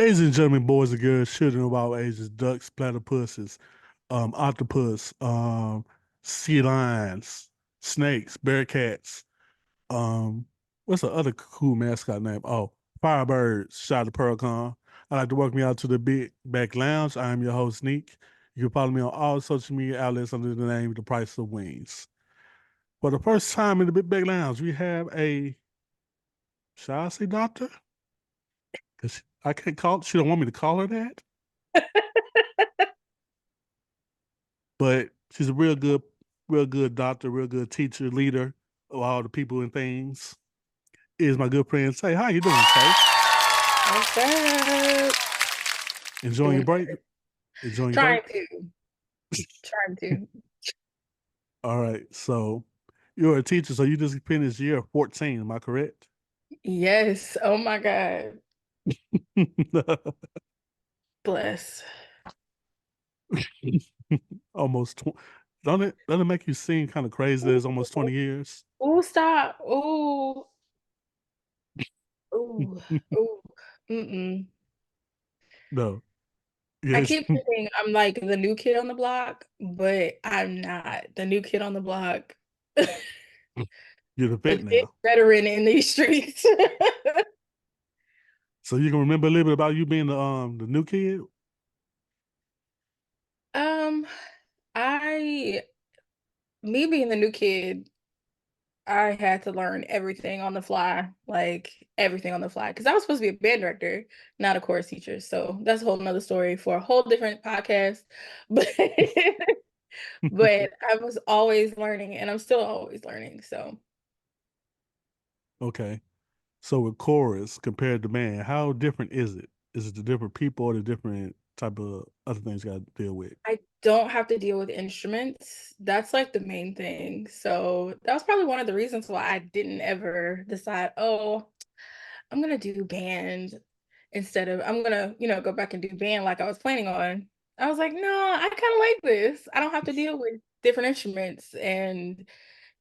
Ladies and gentlemen, boys and girls, children of all ages, ducks, platypuses, octopus, sea lions, snakes, bear cats. What's the other cool mascot name? Oh, Firebirds, Shot the Pearlcon. I'd like to welcome you out to the Big Back Lounge. I am your host, Neek. You can follow me on all social media outlets under the name The Price of Wings. For the first time in the Big Back Lounge, we have shall I say doctor? Because I can't call, she don't want me to call her that. But she's a real good doctor, real good teacher, leader of all the people and things. Is my good friend Tay. How you doing, Tay? What's up? Enjoying your Doing break? good. Enjoying your break? Trying to. Trying to. All right. So you're a teacher, so you just finished year 14. Am I correct? Yes. Oh my God. Bless. Almost. Don't it make you seem kind of crazy that it's almost 20 years? Ooh, stop. Ooh. Ooh. Ooh. Mm-mm. No. I Yes. keep thinking I'm like the new kid on the block, but I'm not the new kid on the block. You're the A vet big now. veteran in these streets. So you can remember a little bit about you being the new kid? Um, I me being the new kid, I had to learn everything on the fly, like everything on the fly, because I was supposed to be a band director, not a chorus teacher. So that's a whole nother story for a whole different podcast. But but I was always learning, and I'm still always learning. So Okay. So with chorus compared to band, how different is it? Is it the different people or the different type of other things you got to deal with? I don't have to deal with instruments. That's like the main thing. So that was probably one of the reasons why I didn't ever decide, oh, I'm gonna do band instead of I'm gonna, go back and do band like I was planning on. I was like, no, I kind of like this. I don't have to deal with different instruments and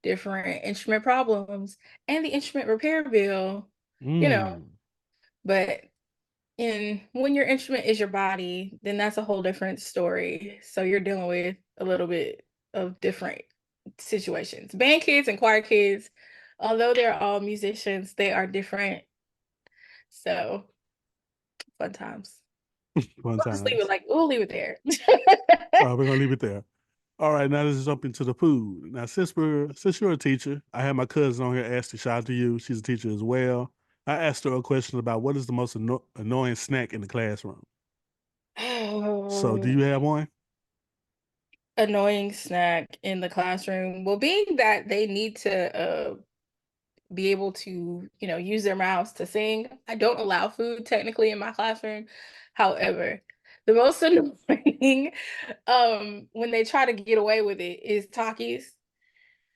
different instrument problems and the instrument repair bill, you know. Mm. But when your instrument is your body, then that's a whole different story. So you're dealing with a little bit of different situations. Band kids and choir kids, although they're all musicians, they are different. So fun times. Fun We'll just leave it times. like we'll leave it there. We're gonna leave it there. All right, now let's jump into the food. Now, since you're a teacher, I have my cousin on here, Ashley. Shout out to you. She's a teacher as well. I asked her a question about what is the most annoying snack in the classroom. So, do Oh, you have one? annoying snack in the classroom. Well, being that they need to be able to, use their mouths to sing, I don't allow food technically in my classroom. However, the most annoying when they try to get away with it is Takis.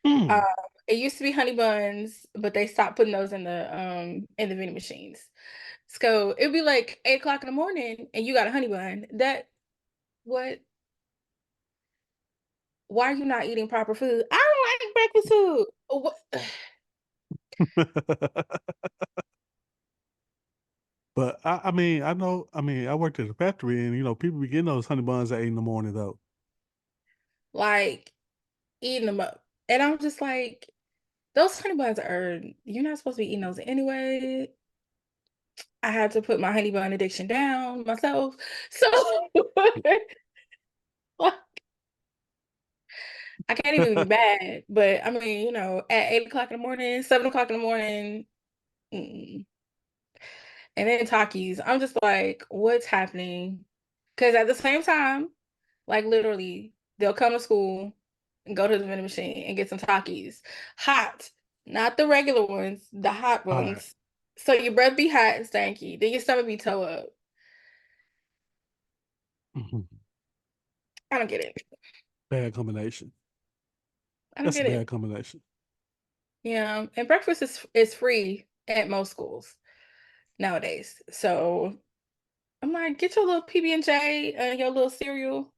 Um, Mm. it used to be honey buns, but they stopped putting those in the vending machines. So it'd be like 8 o'clock in the morning and you got a honey bun. What why are you not eating proper food? I don't like breakfast food. What? But I mean, I know. I mean, I worked at a factory, and people be getting those honey buns at 8 in the morning, though. Like eating them up. And I'm just like, those honey buns are, you're not supposed to be eating those anyway. I had to put my honey bun addiction down myself. So I can't even be mad. But I mean, at 8 o'clock in the morning, 7 o'clock in the morning, mm. And then Takis, I'm just like, what's happening? Because at the same time, like literally, they'll come to school and go to the vending machine and get some Takis. Hot, not the regular ones, the hot All right. ones. So your breath be hot and stanky. Then your stomach be toe up. Mhm. I don't get it. Bad combination. I don't That's a get it. bad combination. Yeah. And breakfast is free at most schools nowadays. So I'm like, get your little PB&J and your little cereal.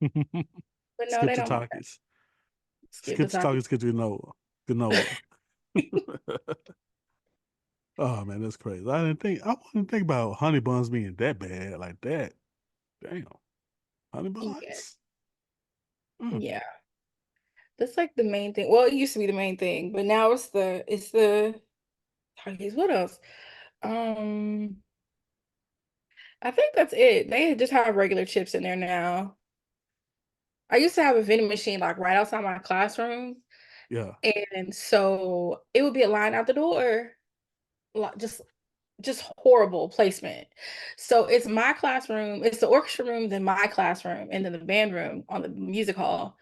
But no, Skip they the don't want that. talkies. Skip the Skip the Takis. talkies. Get to Noah. Granola. Oh man, that's crazy. I wouldn't think about honey buns being that bad like that. Damn, honey Yeah, buns. Mm. yeah. That's like the main thing. Well, it used to be the main thing, but now it's the Takis. What else? Um, I think that's it. They just have regular chips in there now. I used to have a vending machine like right outside my classroom, Yeah. and so it would be a line out the door, like just horrible placement. So it's my classroom, it's the orchestra room, then my classroom, and then the band room on the music hall.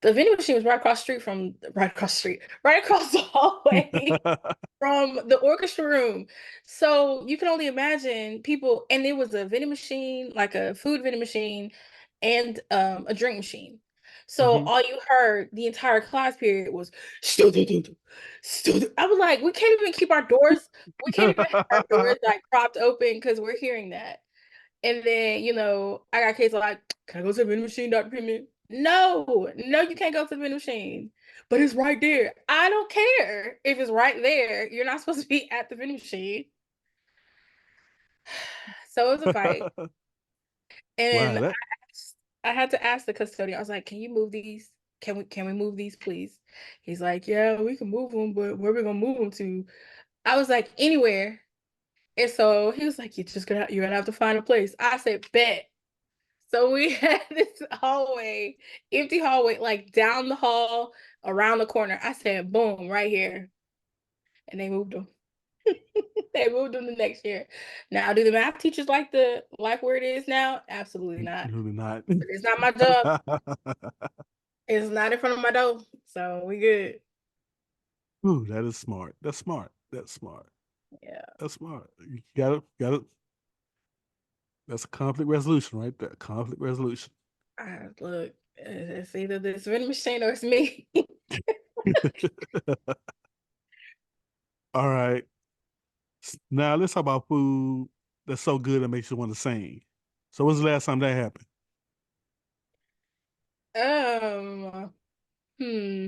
The vending machine was right across the hallway from the orchestra room. So you can only imagine people, and there was a vending machine, like a food vending machine, and a drink machine. So Hmm. all you heard the entire class period was "Stu-du-du-du, stu-du." I was like, we can't even have our doors like propped open because we're hearing that. And then, I got kids like, can I go to the vending machine, Dr. Pittman? No, no, you can't go to the vending machine. But it's right there. I don't care if it's right there. You're not supposed to be at the vending machine. So it was a fight. Wow, And that I had to ask the custodian. I was like, can you move these? Can we move these, please? He's like, yeah, we can move them, but where we gonna move them to? I was like, anywhere. And so he was like, you're gonna have to find a place. I said, bet. So we had this hallway, empty hallway, like down the hall, around the corner. I said, boom, right here. And they moved them. They moved them the next year. Now, do the math teachers like where it is now? Absolutely not. really not. But it's not my job. It's not in front of my door. So we good. Ooh, that is smart. That's smart. That's smart. Yeah. That's smart. You got it. That's a conflict resolution right there. Conflict resolution. Look, it's either this vending machine or it's me. All right. Now let's talk about food that's so good it makes you want to sing. So when's the last time that happened? um, hmm.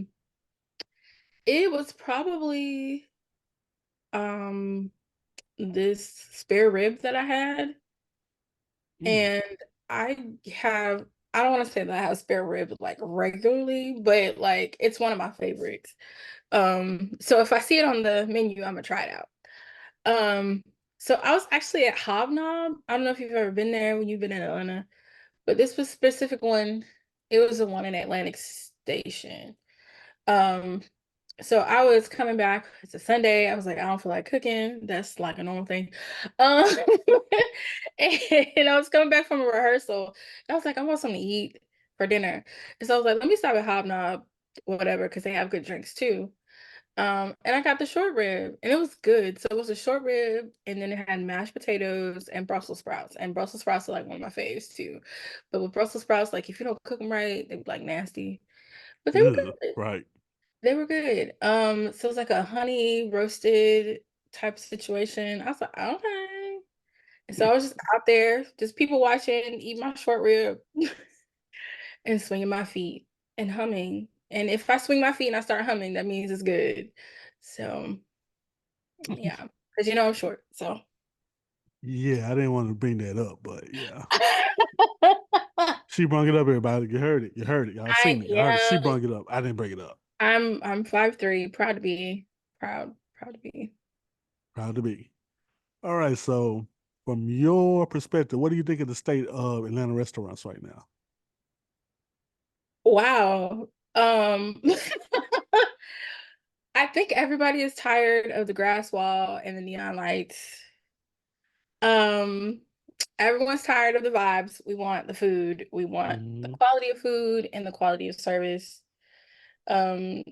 It was probably um this spare rib that I had. Mm, And I have, I don't want to say that I have spare rib like regularly, but like it's one of my favorites. So if I see it on the menu, I'm gonna try it out. Um, so I was actually at Hobnob. I don't know if you've ever been there when you've been in Atlanta, but this was specific one, it was the one in Atlantic Station. Um, so I was coming back. It's a Sunday. I was like, I don't feel like cooking. That's like a normal thing. Um, and I was coming back from a rehearsal. I was like, I want something to eat for dinner. And so I was like, let me stop at Hobnob, whatever, because they have good drinks too. And I got the short rib, and it was good. So it was a short rib, and then it had mashed potatoes and Brussels sprouts. And Brussels sprouts are like one of my faves too. But with Brussels sprouts, like if you don't cook them right, they be like nasty. But they were ugh, good. right. They were good. So it was like a honey roasted type situation. I was like, okay. And so I was just out there, just people watching, eat my short rib and swinging my feet and humming. And if I swing my feet and I start humming, that means it's good. So yeah, because I'm short. So Yeah, I didn't want to bring that up, but yeah. She brung it up, everybody. You heard it. You heard it. Y'all seen it. Y'all heard it. She yeah, brung it up. I didn't bring it up. I'm 5'3", proud to be proud to be. Proud to be. All right. So, from your perspective, what do you think of the state of Atlanta restaurants right now? Wow. I think everybody is tired of the grass wall and the neon lights. Um, Everyone's tired of the vibes. We want the food. We want the Mm-hmm. quality of food and the quality of service um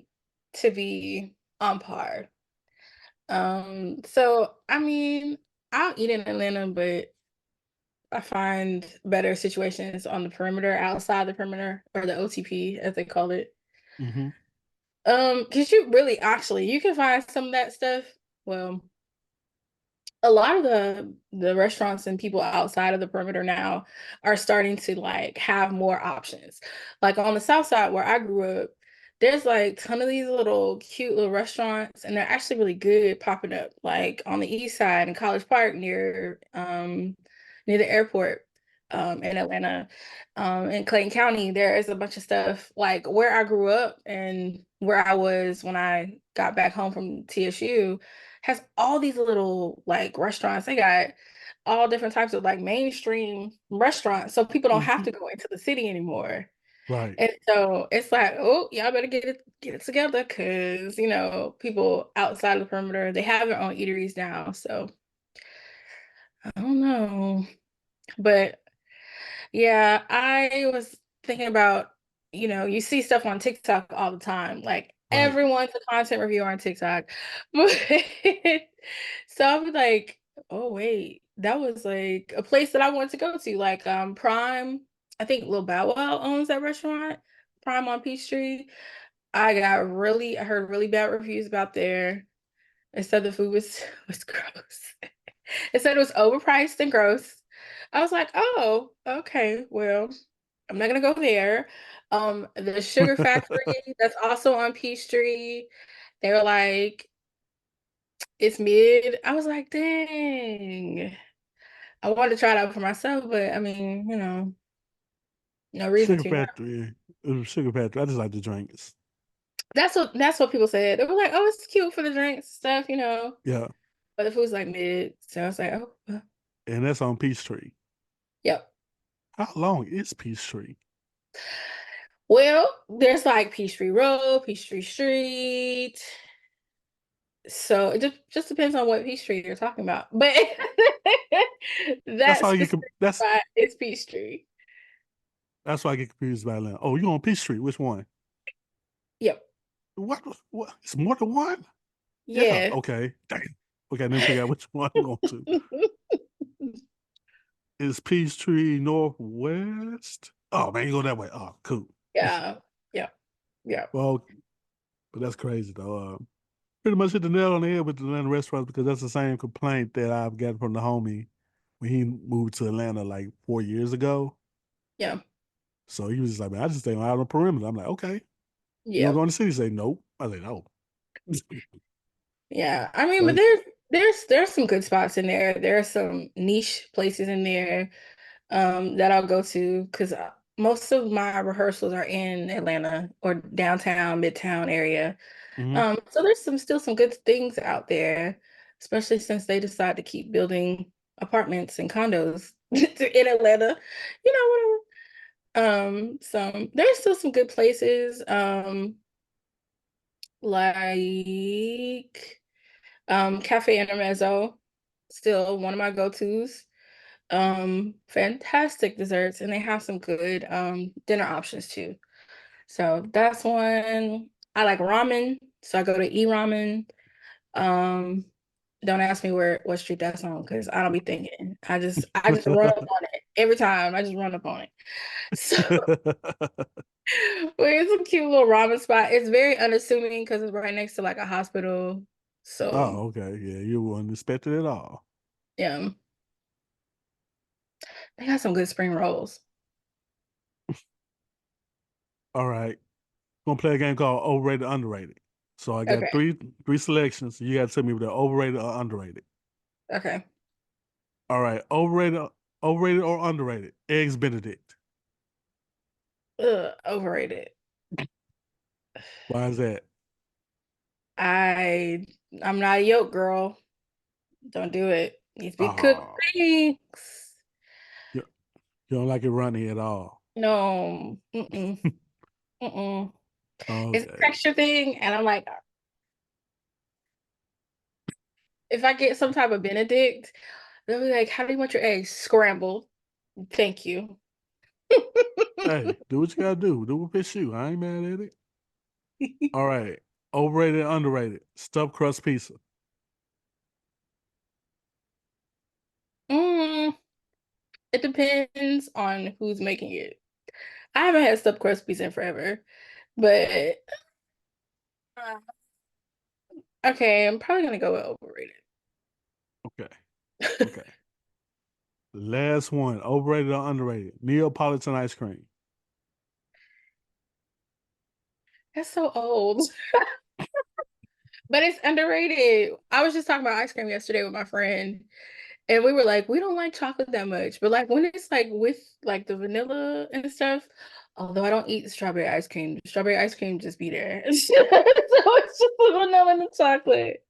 to be on par. So I mean, I'll eat in Atlanta, but I find better situations on the perimeter, outside the perimeter, or the OTP as they call it. Mm-hmm. Because you really actually you can find some of that stuff. Well, a lot of the restaurants and people outside of the perimeter now are starting to like have more options. Like on the south side where I grew up, there's like ton of these little cute little restaurants, and they're actually really good popping up, like on the east side in College Park near the airport in Atlanta. In Clayton County, there is a bunch of stuff like where I grew up and where I was when I got back home from TSU has all these little like restaurants. They got all different types of like mainstream restaurants, so people don't have Hmm. to go into the city anymore. Right. And so it's like, oh, y'all better get it together because, people outside of the perimeter, they have their own eateries now. So I don't know. But yeah, I was thinking about, you see stuff on TikTok all the time. Like Right. everyone's a content reviewer on TikTok. But so I was like, oh wait, that was like a place that I wanted to go to. Like Prime, I think Lil Bow Wow owns that restaurant, Prime on Peachtree. I heard really bad reviews about there. It said the food was was gross. It said it was overpriced and gross. I was like, oh, okay, well, I'm not gonna go there. The Sugar Factory that's also on Peachtree, they were like, it's mid. I was like, dang. I wanted to try it out for myself, but I mean, no reason Sugar to now. Factory. Sugar Factory. I just like the drinks. That's what people said. They were like, oh, it's cute for the drinks stuff. Yeah. But the food's like mid. So I was like, oh, And that's on Peachtree. yep. How long is Peachtree? Well, there's like Peachtree Road, Peachtree Street. So it just depends on what Peachtree you're talking about. But That's that all you specific can. That's spot is Peachtree. that's why I get confused by Atlanta. Oh, you on Peachtree? Which one? Yep. What? What? It's more than one. Yeah. Yeah. Okay. Damn. Okay. I didn't figure out which one I'm going to. Is Peachtree Northwest? Oh man, you go that way. Oh, cool. Yeah. Yeah. Yeah. Well, but that's crazy though. Pretty much hit the nail on the head with the Atlanta restaurants because that's the same complaint that I've gotten from the homie when he moved to Atlanta like 4 years ago. Yeah. So he was just like, man, I just stay out on the perimeter. I'm like, okay. You don't Yeah. go in the city? Say nope. I say no. Yeah. I mean, but So there's some good spots in there. There are some niche places in there that I'll go to because most of my rehearsals are in Atlanta or downtown, midtown area. mhm. So there's still some good things out there, especially since they decide to keep building apartments and condos in Atlanta, whatever. So there's still some good places, like Cafe Intermezzo, still one of my go-tos. Fantastic desserts, and they have some good dinner options too. So that's one. I like ramen, so I go to E Ramen. Um, don't ask me what street that's on because I don't be thinking. I just run up on it every time. I just run up on it. So but it's a cute little ramen spot. It's very unassuming because it's right next to like a hospital. So Oh, okay. Yeah, you wouldn't expect it at all. yeah, they got some good spring rolls. All right. Gonna play a game called overrated, underrated. So I got Okay. three selections. You gotta tell me if they're overrated or underrated. Okay. All right. Overrated or underrated? Eggs Benedict. Ugh, overrated. Why is that? I I'm not a yolk girl. Don't do it. Needs to be cooked Oh, thanks. you, you don't like it runny at all. No. Mm-mm. Mm-mm. It's a Okay. texture thing, and I'm like, if I get some type of Benedict, they'll be like, "How do you want your eggs scrambled?" Thank you. Hey, do what you gotta do. Do what fits you. I ain't mad at it. All right. Overrated, underrated. Stuffed crust pizza. Mm, it depends on who's making it. I haven't had stuffed crust pizza in forever, but uh, okay, I'm probably gonna go with overrated. Okay. Okay. Last one. Overrated or underrated? Neapolitan ice cream. That's so old. But it's underrated. I was just talking about ice cream yesterday with my friend, and we were like, we don't like chocolate that much, but like when it's like with like the vanilla and stuff, although I don't eat strawberry ice cream just be there. So it's just the vanilla and the chocolate.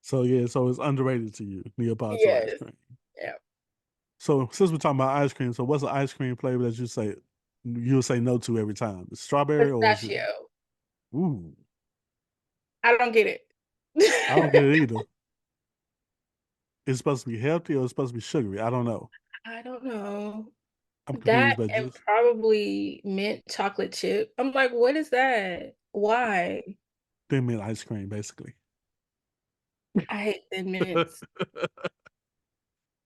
So yeah, so it's underrated to you, Neapolitan ice Yes. cream. Yeah. So since we're talking about ice cream, so what's the ice cream flavor that you'll say no to every time? It's strawberry or is it? Pistachio. Ooh, I don't get I don't get it. it either. It's supposed to be healthy or it's supposed to be sugary. I don't know. I don't know. I'm That confused, but and just probably mint chocolate chip. I'm like, what is that? Why? thin mint ice cream, basically. I hate thin mints.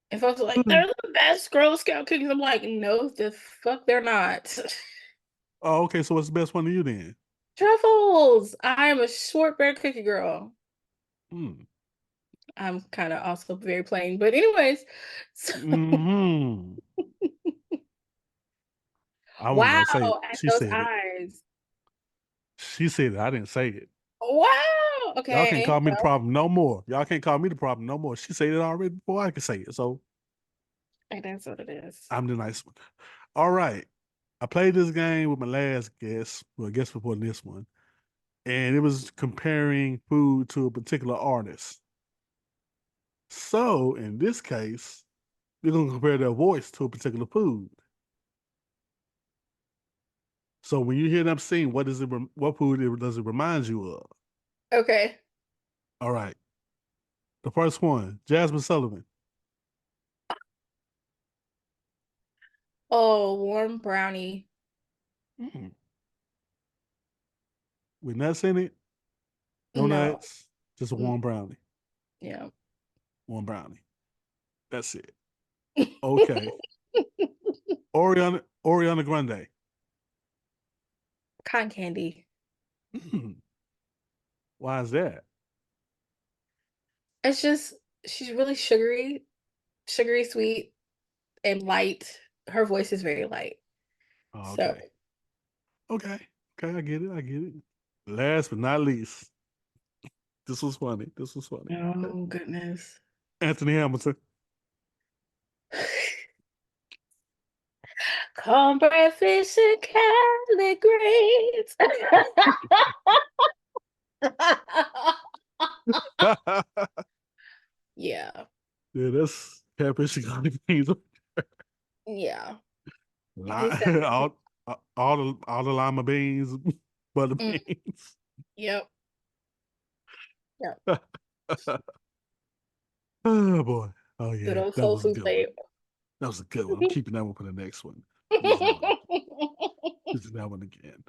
And folks are like, they're the best Girl Scout cookies. I'm like, no, the fuck they're not. Oh, okay. So what's the best one to you then? Truffles. I am a shortbread cookie girl. Hmm. I'm kind of also very plain, but anyways. So, Hmm. I won't wow, gonna say it. at She those said it. eyes. She said it. I didn't say it. Wow. Y'all can't Okay. call me the problem no more. Y'all can't call me the problem no more. She said it already before I could say it. So Well, that's what it is. I'm the nice one. All right. I played this game with my last guest, well, guest before this one, and it was comparing food to a particular artist. So in this case, we're gonna compare their voice to a particular food. So when you hear them sing, what food does it remind you of? Okay. All right. The first one, Jasmine Sullivan. Oh, warm brownie. Mm. With nuts in it, no No. nuts, just a Mm, warm brownie. yeah. Warm brownie. That's it. Okay. Oriana Grande. Cotton candy. Mm. Why is that? It's just she's really sugary sweet and light. Her voice is very light. Oh, So, okay. Okay. Okay, I get it. I get it. Last but not least, this was funny. This was funny. oh goodness. Anthony Hamilton. Cornbread, fish, and Cali greens. Yeah, Yeah, that's catfish and collard greens. yeah. He said, Li- all the lima beans, butter mm, beans. yep, yep. Oh boy. Oh Good yeah, old that soul was a food good one. plate. That was a good one. I'm keeping that one for the next one. Using that one. Using that one again.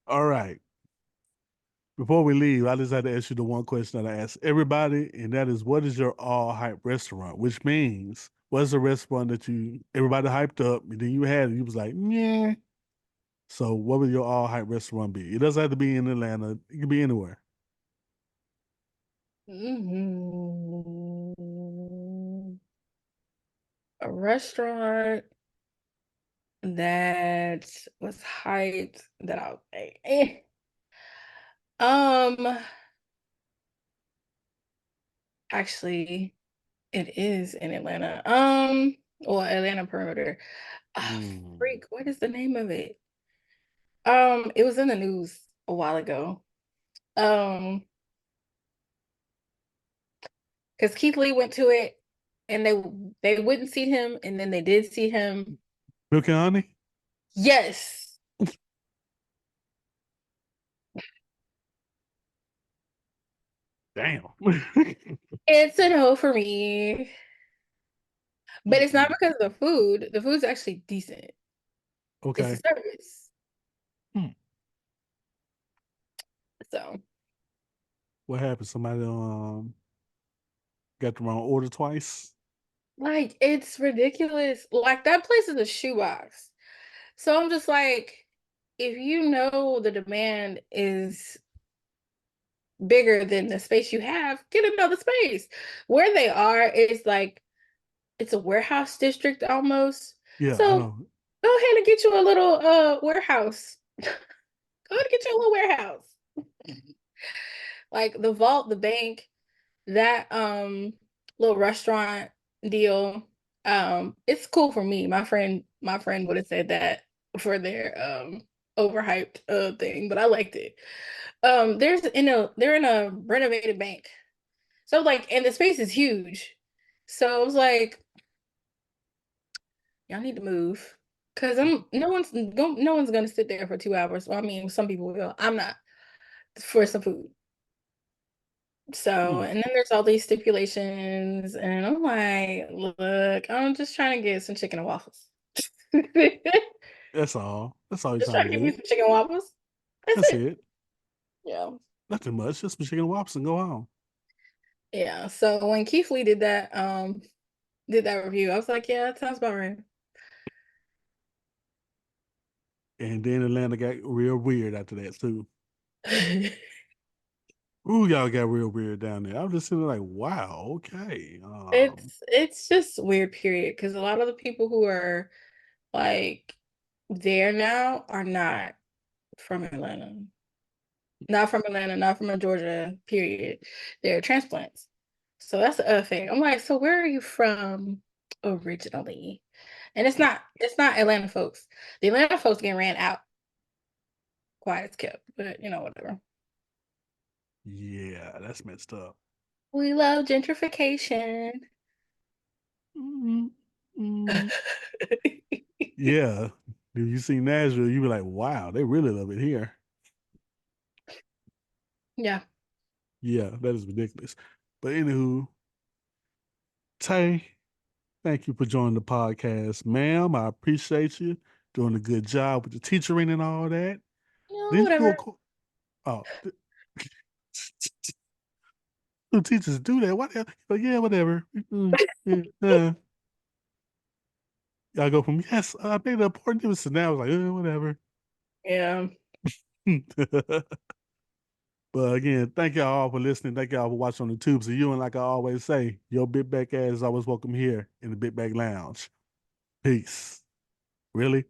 All right. Before we leave, I just had to ask you the one question that I ask everybody, and that is, what is your all hype restaurant? Which means, what's the restaurant that everybody hyped up, and then you had it, you was like, yeah. So, what would your all hype restaurant be? It doesn't have to be in Atlanta. It can be anywhere. Mhm. A restaurant that was hyped that I was like, eh. Um, actually, it is in Atlanta. Well, Atlanta perimeter. Ah, Mm. freak, what is the name of it? It was in the news a while ago. Um, because Keith Lee went to it and they wouldn't see him, and then they did see him. Milk and honey? Yes, Damn. it's a no for me. But it's not Mm-mm. because of the food. The food's actually decent. It's the Okay. service. Hmm. So, What happened? Somebody got the wrong order twice? like, it's ridiculous. Like, that place is a shoebox. So I'm just like, if you know the demand is bigger than the space you have, get another space. Where they are is like it's a warehouse district almost. Yeah, I So know. go ahead and get you a little warehouse. Go to get your little warehouse. Like the vault, the bank, that little restaurant deal. It's cool for me. My friend would have said that for their overhyped thing, but I liked it. They're in a renovated bank. So like, and the space is huge. So I was like, y'all need to move. Cause no one's gonna sit there for 2 hours. Well, I mean, some people will. I'm not for some food. So, Mm, and then there's all these stipulations, and I'm like, look, I'm just trying to get some chicken and waffles. that's all. That's all you're Just trying trying to to give me get. some chicken and waffles. That's That's it. it. Yeah. Nothing much. Just some chicken and wops and go home. Yeah. So when Keith Lee did that review, I was like, yeah, that sounds about right. And then Atlanta got real weird after that too. Ooh, y'all got real weird down there. I'm just sitting there like, wow, okay. It's just weird period because a lot of the people who are like there now are not from Atlanta. Not from Atlanta, not from Georgia, period. They're transplants. So that's the other thing. I'm like, so where are you from originally? And it's not Atlanta folks. The Atlanta folks getting ran out, quiet as kept, but whatever. Yeah, that's messed up. We love gentrification. Mm, mm, yeah. If you see Nashville, you be like, wow, they really love it here. Yeah. Yeah, that is ridiculous. But anywho, Tay, thank you for joining the podcast, ma'am. I appreciate you doing a good job with the teachering and all that. Did you do a Whatever. oh? The teachers do that? What? But yeah, whatever. Yeah, y'all go from yes, I made an important difference to now. I was like, whatever. Yeah. But again, thank y'all all for listening. Thank y'all for watching on the tubes of you. And like I always say, your big back ass is always welcome here in the Big Bag Lounge. Peace. Really?